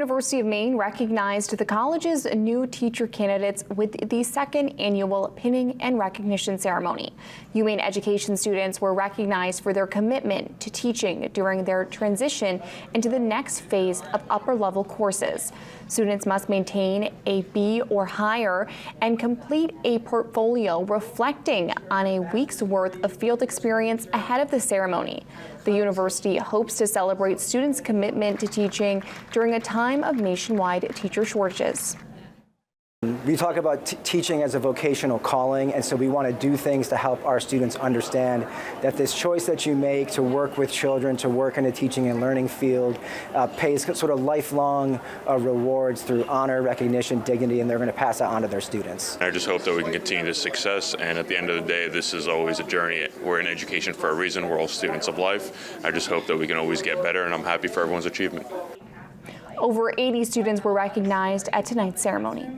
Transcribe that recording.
University of Maine recognized the college's new teacher candidates with the second annual pinning and recognition ceremony. UMaine education students were recognized for their commitment to teaching during their transition into the next phase of upper-level courses. Students must maintain a B or higher and complete a portfolio reflecting on a week's worth of field experience ahead of the ceremony. The university hopes to celebrate students' commitment to teaching during a time of nationwide teacher shortages. We talk about teaching as a vocational calling, and so we want to do things to help our students understand that this choice that you make to work with children, to work in a teaching and learning field, pays sort of lifelong rewards through honor, recognition, dignity, and they're going to pass that on to their students. I just hope that we can continue this success, and at the end of the day, this is always a journey. We're in education for a reason. We're all students of life. I just hope that we can always get better, and I'm happy for everyone's achievement. Over 80 students were recognized at tonight's ceremony.